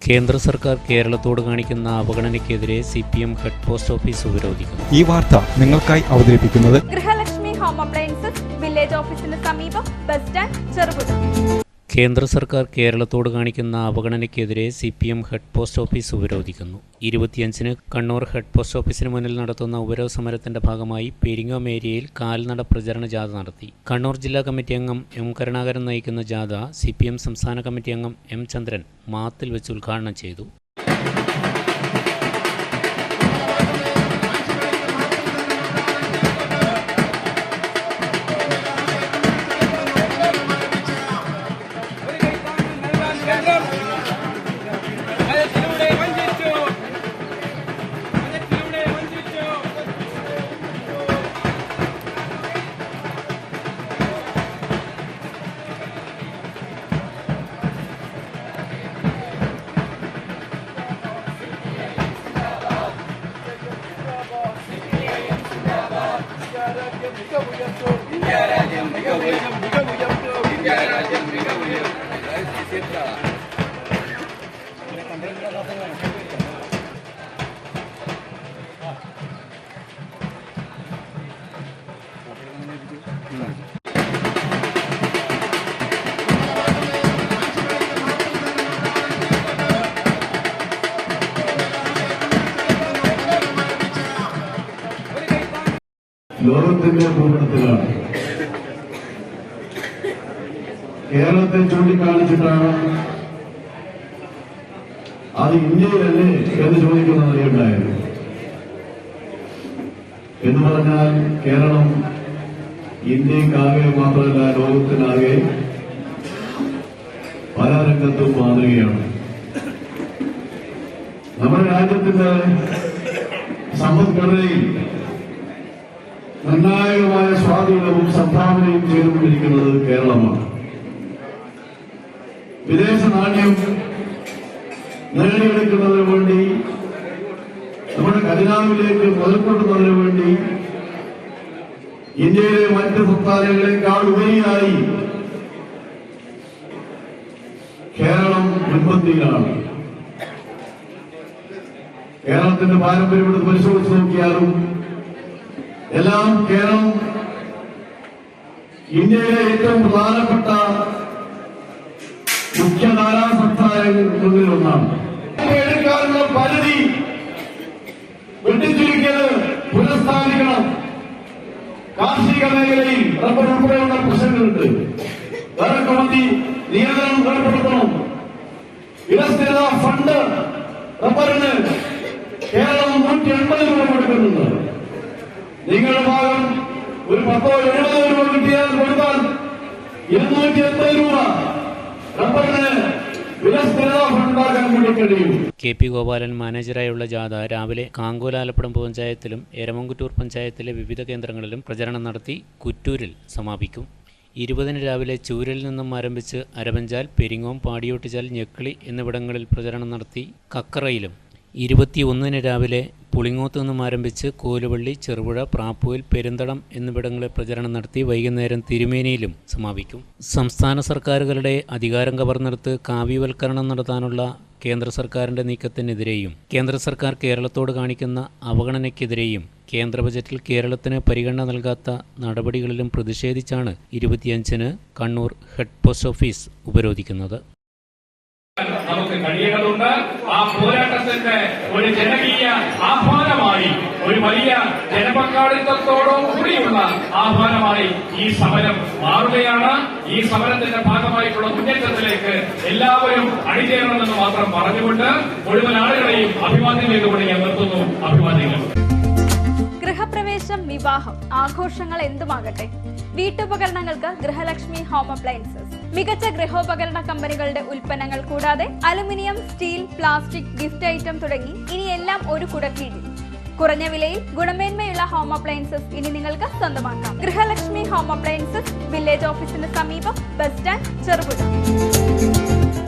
കേന്ദ്ര സർക്കാർ കേരളത്തോട് കാണിക്കുന്ന അവഗണനയ്ക്കെതിരെ CPM ഹെഡ് പോസ്റ്റ് ഓഫീസ് ഉപരോധിക്കുന്നു. ഈ വാർത്ത നിങ്ങൾക്കായി അവതരിപ്പിക്കുന്നത് ഗൃഹലക്ഷ്മി ഹോം അപ്ലയൻസസ്, വില്ലേജ് ഓഫീസിന് സമീപം, ബസ് സ്റ്റാൻഡ്, ചെറുപുഴ. കേന്ദ്ര സർക്കാർ കേരളത്തോട് കാണിക്കുന്ന അവഗണനയ്ക്കെതിരെ CPM ഹെഡ് പോസ്റ്റ് ഓഫീസ് ഉപരോധിക്കുന്നു. 25-ന് കണ്ണൂർ ഹെഡ് പോസ്റ്റ് ഓഫീസിന് മുന്നിൽ നടത്തുന്ന ഉപരോധ സമരത്തിന്റെ ഭാഗമായി പെരിങ്ങോം ഏരിയയിൽ കാൽനട പ്രചരണ ജാഥ നടത്തി. കണ്ണൂർ ജില്ലാ കമ്മിറ്റി അംഗം M കരുണാകരൻ നയിക്കുന്ന ജാഥ CPM സംസ്ഥാന കമ്മിറ്റി അംഗം M ചന്ദ്രൻ മാത്തിൽ വെച്ച് ഉദ്ഘാടനം ചെയ്തു. ലോകത്തിന്റെ ഭൂപടത്തിലാണ്. കേരളത്തെ ചൂണ്ടിക്കാണിച്ചിട്ടാണ് അത് ഇന്ത്യയിലല്ലേ എന്ന് ചോദിക്കുന്ന നിലയുണ്ടായത്. എന്ന് പറഞ്ഞാൽ കേരളം ഇന്ത്യക്കാകെ മാത്രമല്ല ലോകത്തിനാകെ പല രംഗത്തും മാതൃകയാണ്. നമ്മുടെ രാജ്യത്തിന്റെ സമ്പദ്ഘടനയിൽ നിർണായകമായ സ്വാധീനവും സംഭാവനയും ചെയ്തുകൊണ്ടിരിക്കുന്നത് കേരളമാണ്. വിദേശ നാണ്യം നേടിയെടുക്കുന്നതിന് വേണ്ടി, നമ്മുടെ ഖജനാവിലേക്ക് മുതൽക്കൂട്ടുന്നതിന് വേണ്ടി ഇന്ത്യയിലെ മറ്റ് സംസ്ഥാനങ്ങളെക്കാൾ ഉപരിയായി കേരളം മുൻപന്തിയിലാണ്. കേരളത്തിന്റെ പാരമ്പര്യം എടുത്ത് പരിശോധിച്ച് നോക്കിയാലും എല്ലാം കേരളം ഇന്ത്യയിലെ ഏറ്റവും പ്രധാനപ്പെട്ട മുഖ്യധാരാ സംസ്ഥാനങ്ങളിൽ ഒന്നാണ്. എടുക്കാനുള്ള പരിധി വെട്ടിച്ചുരുക്കിയത് പുനഃസ്ഥാപിക്കണം. കാർഷിക മേഖലയിൽ റബ്ബർ ഉൾപ്പെടെയുള്ള പ്രശ്നങ്ങളുണ്ട്. ഇറക്കുമതി നിയന്ത്രണം ഏർപ്പെടുത്തണം. ഇടസ്ഥിരതാ ഫണ്ട് റബ്ബറിന് കേരളം 180 രൂപ കൊടുക്കുന്നുണ്ട്. നിങ്ങളുടെ ഭാഗം ഒരു 10-70 രൂപ കിട്ടിയാൽ കൊടുത്താൽ 280 രൂപ റബ്ബറിന് വിലസ്ഥിരതാ ഫണ്ടാക്കാൻ വേണ്ടി കഴിയും. KP ഗോപാലൻ മാനേജറായുള്ള ജാഥ രാവിലെ കാങ്കോലാലപ്പടം പഞ്ചായത്തിലും എരമംകുറ്റൂർ പഞ്ചായത്തിലെ വിവിധ കേന്ദ്രങ്ങളിലും പ്രചരണം നടത്തി കുറ്റൂരിൽ സമാപിക്കും. 20-ന് രാവിലെ ചൂരിൽ നിന്നും ആരംഭിച്ച് അരവഞ്ചാൽ, പെരിങ്ങോം, പാടിയോട്ടുചാൽ, ഞെക്കിളി എന്നിവിടങ്ങളിൽ പ്രചരണം നടത്തി കക്കറയിലും 21-ന് രാവിലെ പുളിങ്ങോത്ത് നിന്നും ആരംഭിച്ച് കോലുവള്ളി, ചെറുപുഴ, പ്രാപ്പൂയിൽ, പെരുന്തടം എന്നിവിടങ്ങളിൽ പ്രചരണം നടത്തി വൈകുന്നേരം തിരുമേനിയിലും സമാപിക്കും. സംസ്ഥാന സർക്കാരുകളുടെ അധികാരം കവർന്നെടുത്ത് കാവ്യവൽക്കരണം നടത്താനുള്ള കേന്ദ്ര സർക്കാരിൻ്റെ നീക്കത്തിനെതിരെയും കേന്ദ്ര സർക്കാർ കേരളത്തോട് കാണിക്കുന്ന അവഗണനയ്ക്കെതിരെയും കേന്ദ്ര ബജറ്റിൽ കേരളത്തിന് പരിഗണന നൽകാത്ത നടപടികളിലും പ്രതിഷേധിച്ചാണ് 25-ന് കണ്ണൂർ ഹെഡ് പോസ്റ്റ് ഓഫീസ് ഉപരോധിക്കുന്നത്. നമുക്ക് കഴിയേണ്ടതുണ്ട്. ആ പോരാട്ടത്തിന്റെ ഒരു ജനകീയ ആഹ്വാനമായി, ഒരു വലിയ ജനപങ്കാളിത്തത്തോടുകൂടിയുള്ള ആഹ്വാനമായി ഈ സമരം മാറുകയാണ്. ഈ സമരത്തിന്റെ ഭാഗമായിട്ടുള്ള മുന്നേറ്റത്തിലേക്ക് എല്ലാവരും അണിചേരണമെന്ന് മാത്രം പറഞ്ഞുകൊണ്ട് മുഴുവൻ ആളുകളെയും അഭിവാദ്യം ചെയ്തുകൊണ്ട് ഞാൻ നിർത്തുന്നു. അഭിവാദ്യങ്ങൾ. ഗൃഹപ്രവേശം, വിവാഹം, ആഘോഷങ്ങൾ എന്തുമാകട്ടെ, വീട്ടുപകരണങ്ങൾക്ക് ഗൃഹലക്ഷ്മി ഹോം അപ്ലയൻസസ്. മികച്ച ഗൃഹോപകരണ കമ്പനികളുടെ ഉൽപ്പന്നങ്ങൾ കൂടാതെ aluminium, steel, plastic, gift item തുടങ്ങി ഇനി എല്ലാം ഒരു കുടക്കീഴിൽ. കുറഞ്ഞ വിലയിൽ ഗുണമേന്മയുള്ള ഹോം അപ്ലയൻസസ് ഇനി നിങ്ങൾക്ക് സ്വന്തമാക്കാം. ഗൃഹലക്ഷ്മി ഹോം അപ്ലയൻസസ്, വില്ലേജ് ഓഫീസിന് സമീപം, ബസ് സ്റ്റാൻഡ്, ചെറുപുഴ.